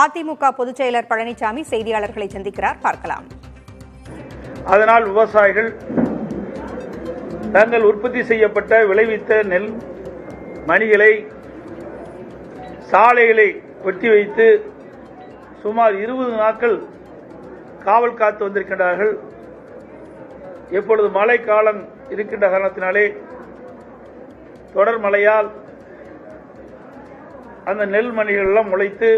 அதிமுக பொதுச் செயலர் பழனிசாமி செய்தியாளர்களை சந்திக்கிறார். பார்க்கலாம். அதனால் விவசாயிகள் தங்கள் உற்பத்தி செய்யப்பட்ட விளைவித்த நெல் மணிகளை சாலைகளை ஒட்டி வைத்து சுமார் 20 நாட்கள் காவல் காத்து வந்திருக்கின்றார்கள். எப்பொழுது மழை காலம் இருக்கின்ற காரணத்தினாலே தொடர் மழையால் அந்த நெல் மணிகள் எல்லாம் முளைத்து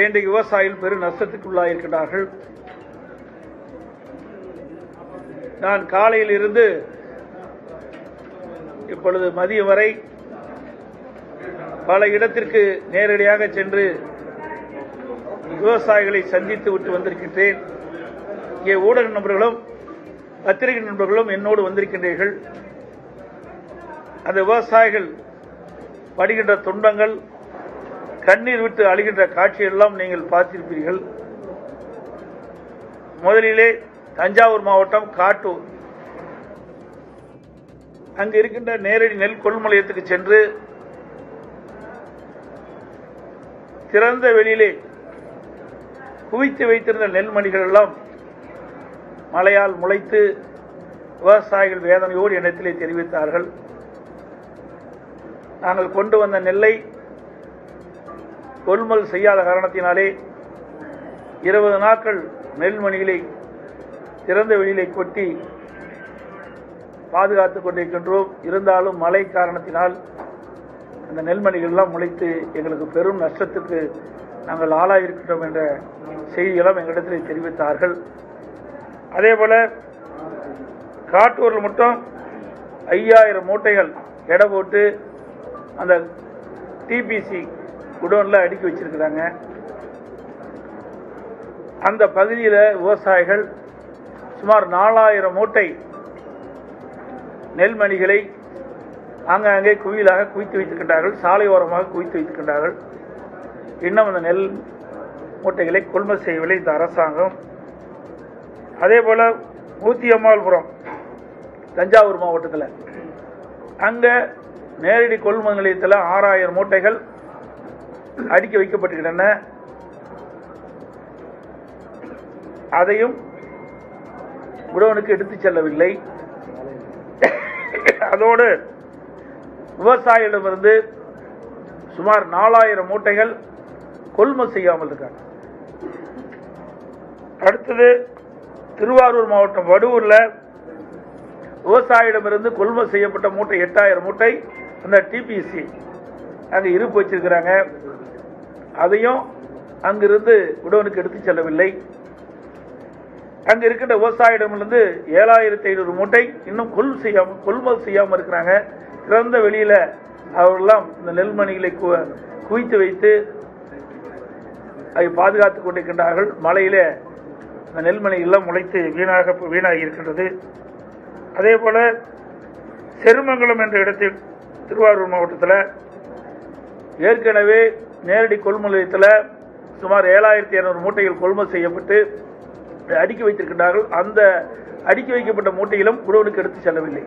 இன்றைக்கு விவசாயிகள் பெரும் நஷ்டத்துக்குள்ளாயிருக்கிறார்கள். நான் காலையில் இருந்து இப்பொழுது மதியம் வரை பல இடத்திற்கு நேரடியாக சென்று விவசாயிகளை சந்தித்து விட்டு வந்திருக்கின்றேன். இங்கே ஊடக நண்பர்களும் பத்திரிகை நண்பர்களும் என்னோடு வந்திருக்கின்றீர்கள். அந்த விவசாயிகள் படுகின்ற துன்பங்கள், கண்ணீர் விட்டு அழுகின்ற காட்சியெல்லாம் நீங்கள் பார்த்திருப்பீர்கள். முதலிலே தஞ்சாவூர் மாவட்டம் காட்டூர், அங்கு இருக்கின்ற நேரடி நெல் கொள்முதலுக்கு சென்று திறந்த வெளியிலே குவித்து வைத்திருந்த நெல்மணிகள் எல்லாம் மழையால் முளைத்து விவசாயிகள் வேதனையோடு எண்ணத்திலே தெரிவித்தார்கள். நாங்கள் கொண்டு வந்த நெல்லை கொள்முதல் செய்யாத காரணத்தினாலே 20 நாட்கள் நெல்மணிகளை திறந்த வெளியிலே கொட்டி பாதுகாத்துக் கொண்டிருக்கின்றோம். இருந்தாலும் மழை காரணத்தினால் அந்த நெல்மணிகள் எல்லாம் முளைத்து எங்களுக்கு பெரும் நஷ்டத்துக்கு நாங்கள் ஆளாயிருக்கின்றோம் என்ற செய்திகளும் எங்களிடத்தில் தெரிவித்தார்கள். அதேபோல காட்டூரில் மட்டும் 5000 மூட்டைகள் எடை போட்டு அந்த டிபிசி குடோன்ல அடுக்கி வச்சிருக்கிறாங்க. அந்த பகுதியில் விவசாயிகள் சுமார் 4000 மூட்டை நெல்மணிகளை அங்கே குவியலாக குவித்து வைத்திருக்கின்றார்கள். சாலை ஓரமாக குவித்து வைத்திருக்கின்றார்கள். இன்னும் அந்த நெல் மூட்டைகளை கொள்முதல் செய்யவில்லை இந்த அரசாங்கம். அதே போல ஊத்தியம்மாள்புரம் தஞ்சாவூர் மாவட்டத்தில் அங்க நேரடி கொள்முதல் நிலையத்தில் 6000 மூட்டைகள் அடுக்கி வைக்கப்பட்டிருக்கின்றன. அதையும் குடோனுக்கு எடுத்துச் செல்லவில்லை. அதோடு விவசாயிகளிடமிருந்து சுமார் 4000 மூட்டைகள் கொள்முதல் செய்யாமல் இருக்காங்க. அடுத்தது திருவாரூர் மாவட்டம் வடுவூர்ல விவசாயிடமிருந்து கொள்முதல் செய்யப்பட்ட மூட்டை 8000 மூட்டை அந்த டிபிசி அங்க இருப்பு வச்சிருக்கிறாங்க. அதையும் அங்கிருந்து குடோனுக்கு எடுத்துச் செல்லவில்லை. அங்க இருக்கின்ற விவசாயிடமிருந்து 7500 மூட்டை இன்னும் கொள்முதல் செய்யாமல் இருக்கிறாங்க. திறந்த வெளியில அவர்களெல்லாம் இந்த நெல்மணிகளை குவித்து வைத்து அதை பாதுகாத்துக் கொண்டிருக்கின்றார்கள். மழையில இந்த நெல்மணிகள் எல்லாம் முளைத்து வீணாகி இருக்கின்றது. அதே போல செருமங்கலம் என்ற இடத்தில் திருவாரூர் மாவட்டத்தில் ஏற்கனவே நேரடி கொள்முதல் நிலையத்தில் சுமார் 7200 மூட்டைகள் கொள்முதல் செய்யப்பட்டு அடுக்கி வைத்திருக்கின்றார்கள். அந்த அடுக்கி வைக்கப்பட்ட மூட்டைகளும் குடோனுக்கு எடுத்து செல்லவில்லை.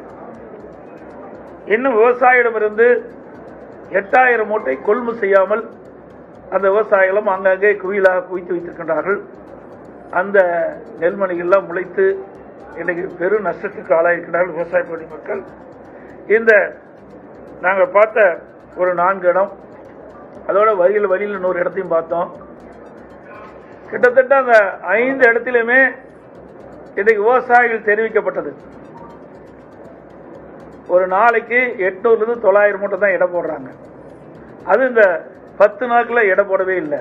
இன்னும் விவசாயிடமிருந்து 8000 மூட்டை கொள்முதல் செய்யாமல் அந்த விவசாயிகளும் அங்கங்கே குவியலாக குவித்து வைத்திருக்கின்றார்கள். அந்த நெல்மணிகள்லாம் முளைத்து இன்னைக்கு பெரும் நஷ்டத்துக்கு ஆளாயிருக்கிறார்கள் விவசாய பகுதி மக்கள். இந்த நாங்கள் பார்த்த ஒரு 4 இடம், அதோட வழியில் 100 இடத்தையும் பார்த்தோம். கிட்டத்தட்ட அந்த 5 இடத்திலுமே இன்றைக்கு விவசாயிகள் தெரிவிக்கப்பட்டது ஒரு நாளைக்கு 800 to 900 மூட்டை தான் எடை போடுறாங்க. அது இந்த 10 நாட்களில் எடை போடவே இல்லை.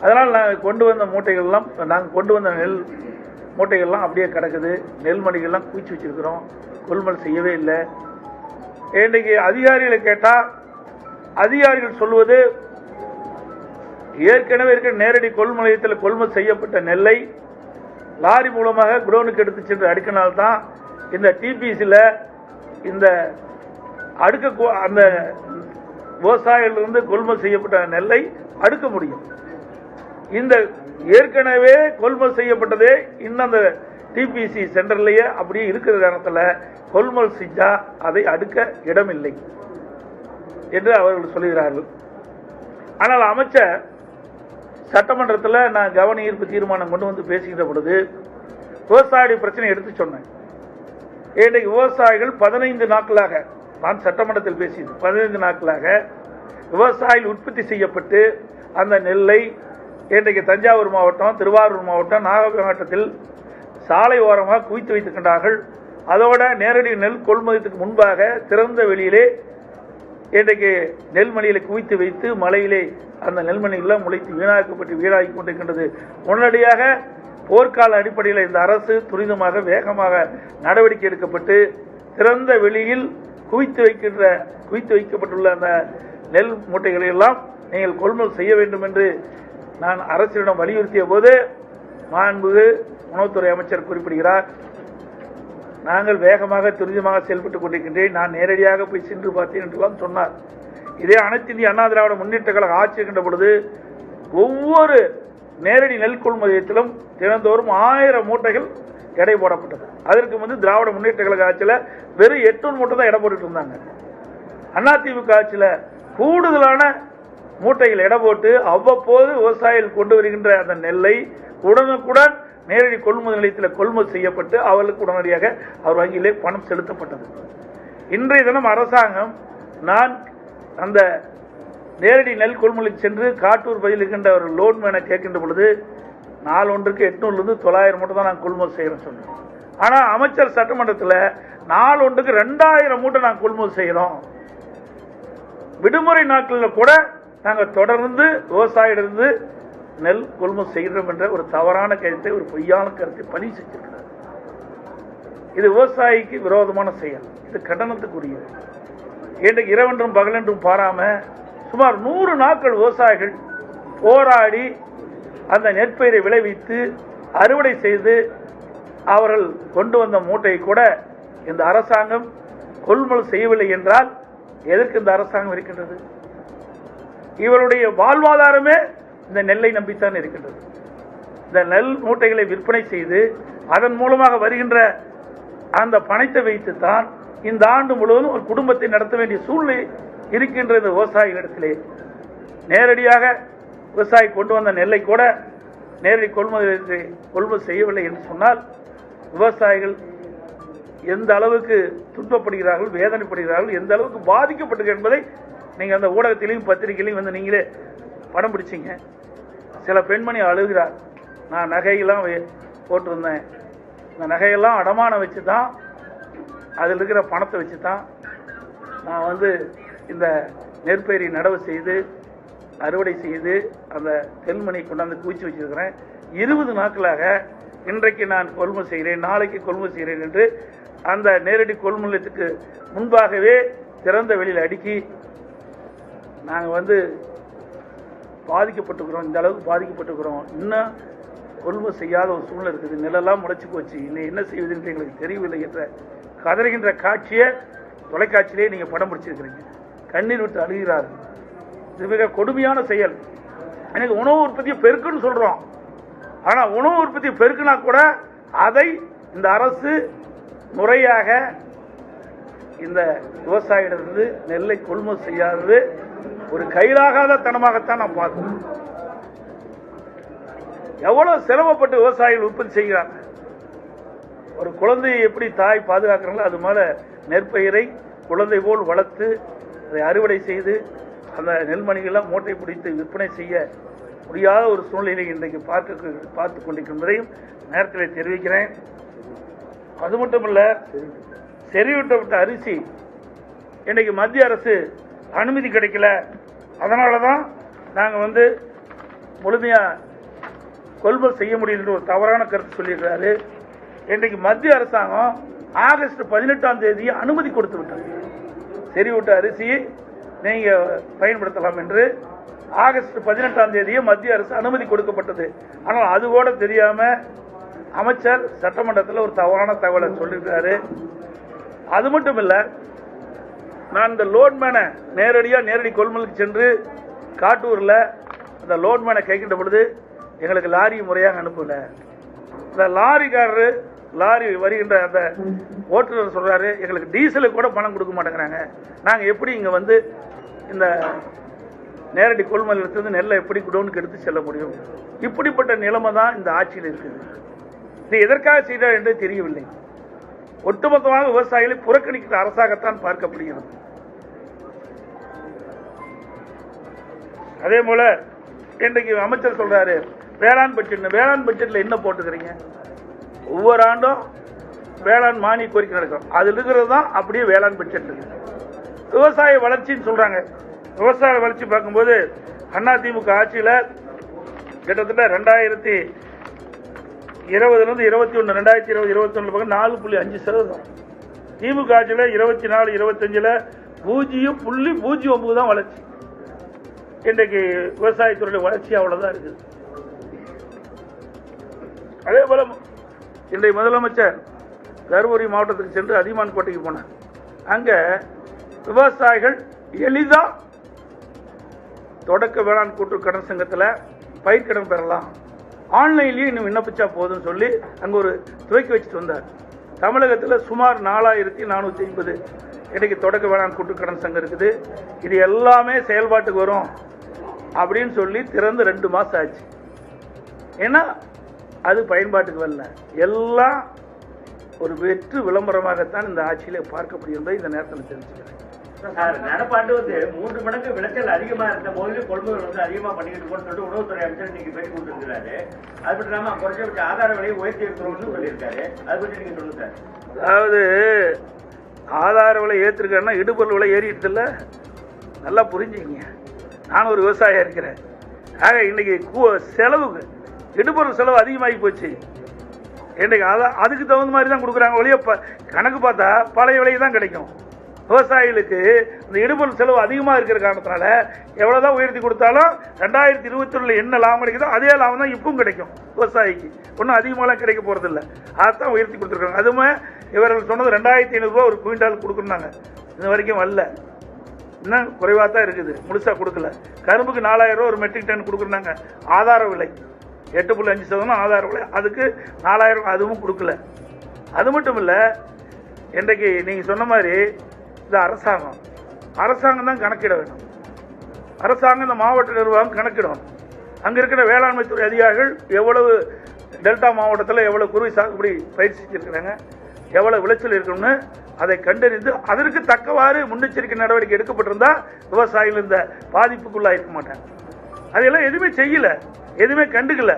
அதனால் நாங்கள் கொண்டு வந்த மூட்டைகள்லாம், நாங்கள் கொண்டு வந்த நெல் மூட்டைகள்லாம் அப்படியே கிடக்குது. நெல்மணிகள்லாம் குவிச்சு வச்சிருக்கிறோம், கொள்முதல் செய்யவே இல்லை. இன்றைக்கு அதிகாரிகளை கேட்டால் அதிகாரிகள் சொல்வது ஏற்கனவே இருக்கிற நேரடி கொள்முதல் நிலையத்தில் கொள்முதல் செய்யப்பட்ட நெல்லை லாரி மூலமாக குடோனுக்கு எடுத்து சென்று அடுக்கினால்தான் இந்த டிபிசியில் இந்த அந்த விவசாயிகளிலிருந்து கொள்முதல் செய்யப்பட்ட நெல்லை அடுக்க முடியும். இந்த ஏற்கனவே கொள்முதல் செய்யப்பட்டதே இன்னும் அந்த டிபிசி சென்டர்லயே அப்படியே இருக்கிற காரணத்தில் கொள்முதல் செஞ்சா அதை அடுக்க இடமில்லை என்று அவர்கள் சொல்கிறார்கள். ஆனால் அமைச்சர் சட்டமன்றத்தில் நான் கவன ஈர்ப்பு தீர்மானம் கொண்டு வந்து பேசுகிற பொழுது விவசாயிகள் பிரச்சனை எடுத்து சொன்னேன். இன்றைக்கு விவசாயிகள் 15 நாட்களாக, நான் சட்டமன்றத்தில் பேசியது 15 நாட்களாக விவசாயிகள் உற்பத்தி செய்யப்பட்டு அந்த நெல்லை இன்றைக்கு தஞ்சாவூர் மாவட்டம், திருவாரூர் மாவட்டம், நாகப்பட்டினம் மாவட்டத்தில் சாலை ஓரமாக குவித்து வைத்திருக்கின்றார்கள். அதோட நேரடி நெல் கொள்முதலுக்கு முன்பாக திறந்த வெளியிலே இன்றைக்கு நெல்மணிகளை குவித்து வைத்து மழையிலே அந்த நெல்மணிகள் முளைத்து வீணாக்கப்பட்டு வீணாகி கொண்டிருக்கின்றது. உடனடியாக போர்க்கால அடிப்படையில் இந்த அரசு துரிதமாக வேகமாக நடவடிக்கை எடுக்கப்பட்டு திறந்த வெளியில் குவித்து வைக்கப்பட்டுள்ள அந்த நெல் மூட்டைகளை எல்லாம் நீங்கள் கொள்முதல் செய்ய வேண்டும் என்று நான் அரசிடம் வலியுறுத்திய போது மாண்புமிகு உணவுத்துறை அமைச்சர் குறிப்பிடுகிறார், நாங்கள் வேகமாக துரிதமாக செயல்பட்டுக் கொண்டிருக்கின்றேன், நான் நேரடியாக போய் சென்று பார்த்தேன் என்றெல்லாம் சொன்னார். இதே அனைத்து இந்திய அண்ணா திராவிட முன்னேற்ற கழக ஆட்சி இருக்கின்ற பொழுது ஒவ்வொரு நேரடி நெல் கொள்முதலிலும் தினந்தோறும் 1000 மூட்டைகள் எடை போடப்பட்டது. அதற்கு திராவிட முன்னேற்ற கழக ஆட்சியில் வெறும் 800 மூட்டை தான் எடை போட்டு இருந்தாங்க. அதிமுக ஆட்சியில் கூடுதலான மூட்டைகள் எடை போட்டு அவ்வப்போது விவசாயிகள் கொண்டு வருகின்ற அந்த நெல்லை உடனுக்குடன் நேரடி கொள்முதல் நிலையத்தில் கொள்முதல் செய்யப்பட்டு அவர்களுக்கு உடனடியாக அவர் வங்கியிலே பணம் செலுத்தப்பட்டது. இன்றைய தினம் அரசாங்கம் நான் அந்த நேரடி நெல் கொள்முதலுக்கு சென்று காட்டூர் பகுதியில் இருக்கின்ற ஒரு லோன்மேனை கேட்கின்ற பொழுது நாள் ஒன்றுக்கு 800 - 900 மூட்டை தான் நாங்கள் கொள்முதல் செய்யறோம் சொன்னோம். ஆனால் அமைச்சர் சட்டமன்றத்தில் நாள் ஒன்றுக்கு 2000 மூட்டை நாங்கள் கொள்முதல் செய்யறோம். விடுமுறை நாட்களில் கூட நாங்கள் தொடர்ந்து விவசாயியிலிருந்து நெல் கொள்முதல் செய்கிறோம் என்ற ஒரு தவறான கருத்தை, ஒரு பொய்யான கருத்தை பதிவு செஞ்சிருக்கிறார். இது விவசாயிக்கு விரோதமான செயல், இது கண்டனத்துக்குரியது. இன்றைக்கு இரவென்றும் பகலென்றும் பாராம சுமார் 100 நாட்கள் விவசாயிகள் போராடி அந்த நெற்பயிரை விளைவித்து அறுவடை செய்து அவர்கள் கொண்டு வந்த மூட்டையை கூட இந்த அரசாங்கம் கொள்முதல் செய்யவில்லை என்றால் எதற்கு இந்த அரசாங்கம் இருக்கின்றது? இவருடைய வாழ்வாதாரமே இந்த நெல்லை நம்பித்தான் இருக்கின்றது. இந்த நெல் மூட்டைகளை விற்பனை செய்து அதன் மூலமாக வருகின்ற அந்த பணத்தை வைத்துத்தான் இந்த ஆண்டு முழுவதும் ஒரு குடும்பத்தை நடத்த வேண்டிய சூழ்நிலை இருக்கின்ற இந்த விவசாயிகளிடத்திலே நேரடியாக விவசாயி கொண்டு வந்த நெல்லை கூட நேரடி கொள்முதல் செய்யவில்லை என்று சொன்னால் விவசாயிகள் எந்த அளவுக்கு துன்பப்படுகிறார்கள், வேதனைப்படுகிறார்கள், எந்த அளவுக்கு பாதிக்கப்பட்டிருக்கிறது என்பதை நீங்கள் அந்த ஊடகத்திலையும் பத்திரிகையிலையும் நீங்களே படம் பிடிச்சிங்க. சில பெண்மணி அழுகிறார், நான் நகையெல்லாம் போட்டிருந்தேன், இந்த நகையெல்லாம் அடமானம் வச்சு தான், அதில் இருக்கிற பணத்தை வச்சு தான் நான் இந்த நெற்பயிரை நடவு செய்து அறுவடை செய்து அந்த தென்மணி கொண்டாந்து குவிச்சு வச்சிருக்கிறேன். 20 நாட்களாக இன்றைக்கு நான் கொள்முதல் செய்கிறேன், நாளைக்கு கொள்முதல் செய்கிறேன் என்று அந்த நேரடி கொள்முதலுக்கு முன்பாகவே திறந்த வெளியில் அடுக்கி நாங்கள் பாதிக்கப்பட்டுக்கிறோம், இந்த அளவுக்கு பாதிக்கப்பட்டுக்கிறோம், இன்னும் கொள்முதல் செய்யாத ஒரு சூழ்நிலை இருக்குது, நிலெல்லாம் முளைச்சி போச்சு, இன்னும் என்ன செய்வது என்று எங்களுக்கு தெரியவில்லை என்ற கதறுகின்ற காட்சியை தொலைக்காட்சியிலே நீங்கள் படம் பிடிச்சிருக்கிறீங்க. கண்ணீர் விட்டு அழுகிறார்கள். இது மிக கொடுமையான செயல். எனக்கு உணவு உற்பத்தியை பெருக்குன்னு சொல்றோம், ஆனா உணவு உற்பத்தியை பெருக்குனா கூட அதை இந்த அரசு முறையாக இந்த விவசாயியிடமிருந்து நெல்லை கொள்முதல் செய்யாதது ஒரு கையிலாகாத தனமாகத்தான் நான் பார்க்கிறேன். எவ்வளவு சிரமப்பட்டு விவசாயிகள் உற்பத்தி செய்கிறாங்க. ஒரு குழந்தையை எப்படி தாய் பாதுகாக்கிறாங்களோ அது மேல நெற்பயிரை குழந்தை போல் வளர்த்து அதை அறுவடை செய்து அந்த நெல்மணிகள்லாம் மூட்டை பிடித்து விற்பனை செய்ய முடியாத ஒரு சூழ்நிலை இன்றைக்கு பார்த்து கொண்டிருக்கின்றதையும் நேரத்தில் தெரிவிக்கிறேன். அது மட்டுமல்ல, செறிவூட்டப்பட்ட அரிசி இன்றைக்கு மத்திய அரசு அனுமதி கிடைக்கல, அதனால தான் நாங்கள் முழுமையா கொள்முதல் செய்ய முடியும் ஒரு தவறான கருத்து சொல்லியிருக்கிறாரு. இன்றைக்கு மத்திய அரசாங்கம் ஆகஸ்ட் 18ஆம் தேதி அனுமதி கொடுத்து விட்டது. செறிவூட்ட அரிசியை நீங்க பயன்படுத்தலாம் என்று ஆகஸ்ட் 18ஆம் தேதியே மத்திய அரசு அனுமதி கொடுக்கப்பட்டது. ஆனால் அது கூட தெரியாம அமைச்சர் சட்டமன்றத்தில் ஒரு தவறான தகவலை சொல்லியிருக்காரு. அது மட்டும் இல்ல, நான் இந்த லோட்மேனை நேரடி கொள்முதலுக்கு சென்று காட்டூர்ல அந்த லோட்மேனை கேட்கின்ற பொழுது எங்களுக்கு லாரி முறையாக அனுப்பல. இந்த லாரி வருகின்ற அந்த ஓட்டுநர் சொல்றாரு, எங்களுக்கு டீசலுக்கு கூட பணம் கொடுக்க மாட்டேங்கிறாங்க, நாங்க எப்படி இங்க இந்த நேரடி கொள்முதல் நிலையத்திலிருந்து நெல்லை எப்படி குடோனுக்கு எடுத்து செல்ல முடியும்? இப்படிப்பட்ட நிலைமை தான் இந்த ஆட்சியில் இருக்குது. இது எதற்காக செய்தார் என்று தெரியவில்லை. ஒட்டுமொத்தமாக விவசாயிகளை புறக்கணிக்கிற அரசாகத்தான் பார்க்கப்படுகிறது. அதே போல இன்றைக்கு அமைச்சர் சொல்றாரு வேளாண் பட்ஜெட்ல என்ன போட்டுக்கிறீங்க? ஒவ்வொரு ஆண்டும் வேளாண் மானிய கோரிக்கை நடக்கும். அதில் இருக்கிறது தான் அப்படியே வேளாண் பட்ஜெட் இருக்கு. விவசாய வளர்ச்சின்னு சொல்றாங்க. விவசாய வளர்ச்சி பார்க்கும்போது அதிமுக ஆட்சியில் கிட்டத்தட்ட 2020 21 2020 21 4.5%. திமுக ஆட்சியில் 24 25 0.09 தான் வளர்ச்சி. இன்றைக்கு விவசாயத்துறையுடைய வளர்ச்சி அவ்வளவுதான் இருக்குது. அதே போல இன்றைய முதலமைச்சர் தருமபுரி மாவட்டத்துக்கு சென்று அதியமான் கோட்டைக்கு போனார். அங்க விவசாயிகள் எளிதா தொடக்க வேளாண் கூட்டுறவு கடன் சங்கத்தில் பயிர்க்கடன் பெறலாம், ஆன்லைன்லயே இன்னும் விண்ணப்பிச்சா போதும் சொல்லி அங்க ஒரு துவக்கி வச்சுட்டு வந்தார். தமிழகத்தில் சுமார் 4450 இன்றைக்கு தொடக்க வேளாண் கூட்டுறவு கடன் சங்கம் இருக்குது. இது எல்லாமே செயல்பாட்டுக்கு வரும் அப்படின்னு சொல்லி திறந்து 2 மாசம் ஆச்சு. ஏன்னா அது பயன்பாட்டுக்கு வரல. எல்லாம் ஒரு வெற்று விளம்பரமாகத்தான் இந்த ஆட்சியில பார்க்கப்படுகிறது. இந்த நேரத்தில் தெரிஞ்சுக்கிறேன். நடப்பாண்டு 3 மடங்கு விளைச்சல் அதிகமா இருந்த போது கொள்முதல் அதிகமா பண்ணிட்டு சொல்லிட்டு உணவுத்துறை அமைச்சர் நீங்க பேட்டி கொடுத்திருக்கிறாரு. அது மட்டும் இல்லாம குறைஞ்சபட்ச ஆதார விலையை உயர்த்தி இருக்கிறோம்னு சொல்லியிருக்காரு. அதை பற்றி நீங்க சொல்லுங்க சார். அதாவது ஆதார விலை ஏற்றிருக்காருன்னா இடுபொருள் விலை ஏறிட்டு இல்ல, நல்லா புரிஞ்சுக்கிங்க. நான் ஒரு விவசாயியா இருக்கிறேன். ஆக இன்னைக்கு செலவுக்கு இடுபொருள் செலவு அதிகமாகி போச்சு. இன்னைக்கு அதுக்கு தகுந்த மாதிரி தான் கொடுக்குறாங்க ஒழிய கணக்கு பார்த்தா பழைய விலை தான் கிடைக்கும். விவசாயிகளுக்கு இந்த இடுபொருள் செலவு அதிகமாக இருக்கிற காரணத்தினால எவ்வளவுதான் உயர்த்தி கொடுத்தாலும் 2021 என்ன லாபம் கிடைக்குதோ அதே லாபம் தான் இப்பவும் கிடைக்கும். விவசாயிக்கு ஒன்றும் அதிகமாகலாம் கிடைக்க போறதில்லை. அதைத்தான் உயர்த்தி கொடுத்துருக்காங்க. அதுவுமே இவர்கள் சொன்னது 2500 ரூபா ஒரு குவிண்டால் கொடுக்குறாங்க. இது வரைக்கும் வரல, இன்னும் குறைவாக தான் இருக்குது, முழுசா கொடுக்கல. கரும்புக்கு 4000 ரூபா ஒரு மெட்ரிக் டன் கொடுக்குறாங்க. ஆதார விலை 8.5% ஆதார விலை, அதுக்கு 4000 அதுவும் கொடுக்கல. அது மட்டும் இல்ல, இன்றைக்கு நீங்க சொன்ன மாதிரி இந்த அரசாங்கம் தான் கணக்கிட வேணும். அரசாங்கம் இந்த மாவட்ட நிர்வாகம் கணக்கிடணும். அங்க இருக்கிற வேளாண்மை துறை அதிகாரிகள் எவ்வளவு டெல்டா மாவட்டத்தில் எவ்வளவு குறுவை சாகுபடி பயிற்சி செஞ்சிருக்கிறாங்க, எவ்வளவு விளைச்சல் இருக்கணும்னு அதை கண்டறிந்து அதற்கு தக்கவாறு முன்னெச்சரிக்கை நடவடிக்கை எடுக்கப்பட்டிருந்தா விவசாயிகள் இந்த பாதிப்புக்குள்ளா இருக்க மாட்டாங்க. அதெல்லாம் எதுவுமே செய்யல, எதுவுமே கண்டுக்கல.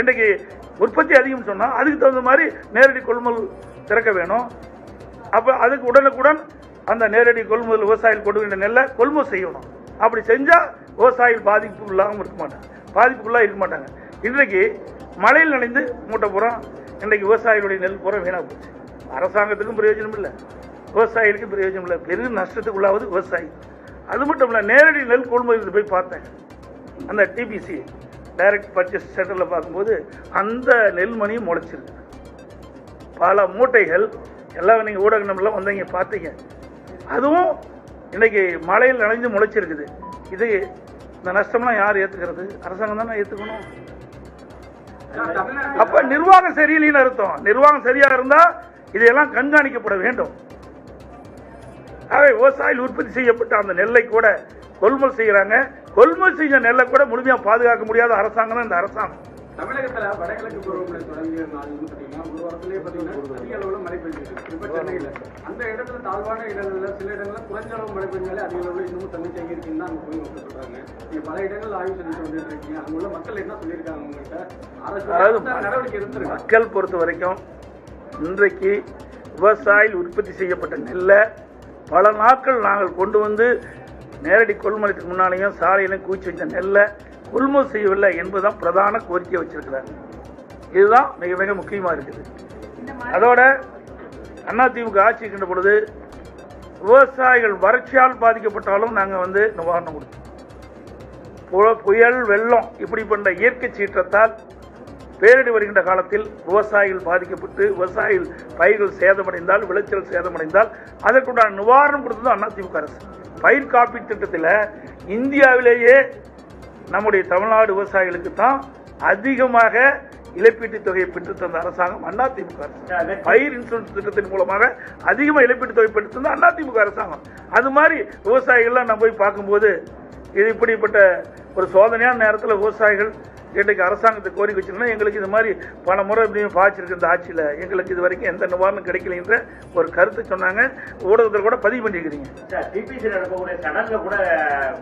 இன்றைக்கு உற்பத்தி அதிகம் சொன்னா அதுக்கு தகுந்த மாதிரி நேரடி கொள்முதல் திறக்க வேணும். அப்ப அதுக்கு உடனுக்குடன் அந்த நேரடி கொள்முதல் விவசாயிகள் கொடுக்கின்ற நெல்லை கொள்முதல் செய்யணும். அப்படி செஞ்சா விவசாயிகள் பாதிப்புக்குள்ளாகவும் இருக்க மாட்டாங்க. இன்றைக்கு மழையில் நனைந்து மூட்டை புறம் இன்றைக்கு விவசாயிகளுடைய நெல் புறம் வீணா போச்சு. அரசாங்கத்துக்கும் பிரயோஜனம் இல்லை, விவசாயிகளுக்கும் பிரயோஜனம் இல்லை. பெரும் நஷ்டத்துக்குள்ளாவது விவசாயி. அது மட்டும் இல்ல, நேரடி நெல் கொள்முதல் போய் பார்த்தேன். அந்த டிபிசி டைரக்ட் பர்ச்சேஸ் சென்டர்ல பார்க்கும்போது அந்த நெல்மணியும் முளைச்சிருக்கு. பல மூட்டைகள் எல்லாம் நீங்க ஊடக நம்பர்லாம் வந்தீங்க பார்த்தீங்க. அதுவும் இன்னைக்கு மழையில் நனைஞ்சு முளைச்சிருக்குது. இது இந்த நஷ்டம்லாம் யார் ஏத்துக்கிறது? அரசாங்கம் தானே ஏத்துக்கணும். அப்ப நிர்வாகம் சரியில்லைன்னு அர்த்தம். நிர்வாகம் சரியா இருந்தா இதையெல்லாம் கண்காணிக்கப்பட வேண்டும். விவசாயிகள் உற்பத்தி செய்யப்பட்ட அந்த நெல்லை கூட கொள்முதல் செய்யறாங்க. கொள்முதல் செஞ்ச நெல்லை கூட முழுமையா பாதுகாக்க முடியாத அரசாங்கம் தான் இந்த அரசாங்கம். தமிழகத்துல வடகிழக்கு பருவமழை தொடங்கிய நாள் பாத்தீங்கன்னா ஒரு வாரத்திலேயே பாத்தீங்கன்னா அதிக அளவுல மழை பெய்ஞ்சிருக்கு. இப்ப சென்னையில அந்த இடத்துல தாழ்வான இடங்கள்ல சில இடங்கள்ல குறைஞ்ச அளவு மழை பெய்ஞ்சாலே அதிக அளவுல இன்னமும் தண்ணி தேங்கி இருக்குன்னு தான் போய் மக்கள் சொல்றாங்க. நீங்க பல இடங்கள் ஆய்வு செஞ்சு வந்துட்டு இருக்கீங்க. அங்குள்ள மக்கள் என்ன சொல்லியிருக்காங்க உங்கள்கிட்ட? அரசு நடவடிக்கை இருந்திருக்கு. மக்கள் பொறுத்த வரைக்கும் இன்றைக்கு விவசாயிகள் உற்பத்தி செய்யப்பட்ட நெல்லை பல நாட்கள் நாங்கள் கொண்டு வந்து நேரடி கொள்முதலுக்கு முன்னாலேயும் சாலையிலும் குவிச்சு வச்ச நெல்லை கொள்முதல் செய்யவில்லை என்பதுதான் பிரதான கோரிக்கை வச்சிருக்கிறாங்க. இதுதான் மிக மிக முக்கியமா இருக்குது. அதோட அதிமுக ஆட்சி இருக்கின்ற பொழுது விவசாயிகள் வறட்சியால் பாதிக்கப்பட்டாலும் நாங்கள் நிவாரணம் கொடுத்தோம். புயல், வெள்ளம் இப்படிப்பட்ட இயற்கை சீற்றத்தால் பேரிடி வருகின்ற காலத்தில் விவசாயிகள் பாதிக்கப்பட்டு விவசாயிகள் பயிர்கள் சேதமடைந்தால், விளைச்சல் சேதமடைந்தால் அதற்குண்டான நிவாரணம் கொடுத்தது அதிமுக அரசு. பயிர் காப்பீட்டு திட்டத்தில் இந்தியாவிலேயே நம்முடைய தமிழ்நாடு விவசாயிகளுக்கு தான் அதிகமாக இழப்பீட்டுத் தொகையை பெற்றுத் தந்த அரசாங்கம் அதிமுக அரசு. பயிர் இன்சூரன்ஸ் திட்டத்தின் மூலமாக அதிகமாக இழப்பீட்டுத் தொகை பெற்றுத் தந்த அதிமுக அரசாங்கம். அது மாதிரி விவசாயிகள்லாம் நான் போய் பார்க்கும்போது இது இப்படிப்பட்ட ஒரு சோதனையான நேரத்தில் விவசாயிகள் இன்றைக்கு அரசாங்கத்தை கோரிக்கை வச்சிருந்தா எங்களுக்கு இது மாதிரி பல முறை இப்படியும் பாய்ச்சிருக்கு இந்த ஆட்சியில், எங்களுக்கு இது வரைக்கும் எந்த நிவாரணம் கிடைக்கல என்ற ஒரு கருத்தை சொன்னாங்க. ஊடகத்தில் கூட பதிவு பண்ணிக்கிறீங்க. டிபிசி நடக்கக்கூடிய சடங்குல கூட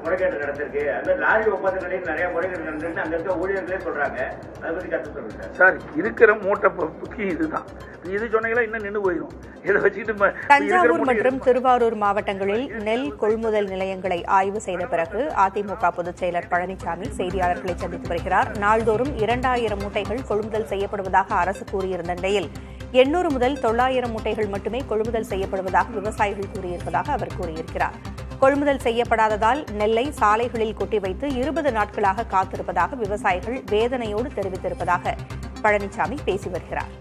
முறைகேடு நடந்திருக்கு. அந்த லாரி ஒப்பந்தங்களையும் நிறைய முறைகேடு நடந்திருக்கு அங்க இருக்க ஊழியர்களே சொல்றாங்க. அதை பத்தி கருத்து சொல்லுங்க சார். இருக்கிற மூட்டை முக்கியம் இதுதான். இது சொன்னீங்களா இன்னும் நின்று போயிடும். இதை வச்சுக்கிட்டு தஞ்சாவூர் மற்றும் திருவாரூர் மாவட்டங்களில் நெல் கொள்முதல் நிலையங்களை ஆய்வு செய்த பிறகு அதிமுக பொதுச் செயலர் பழனிசாமி செய்தியாளர்களை சந்தித்து வருகிறார். நாள்தோறும் 2000 மூட்டைகள் கொள்முதல் செய்யப்படுவதாக அரசு கூறியிருந்த நிலையில் 800 முதல் 900 மூட்டைகள் மட்டுமே கொள்முதல் செய்யப்படுவதாக விவசாயிகள் கூறியிருப்பதாக அவர் கூறியிருக்கிறார். கொள்முதல் செய்யப்படாததால் நெல்லை சாலைகளில் கொட்டி வைத்து 20 நாட்களாக காத்திருப்பதாக விவசாயிகள் வேதனையோடு தெரிவித்திருப்பதாக பழனிசாமி பேசி வருகிறார்.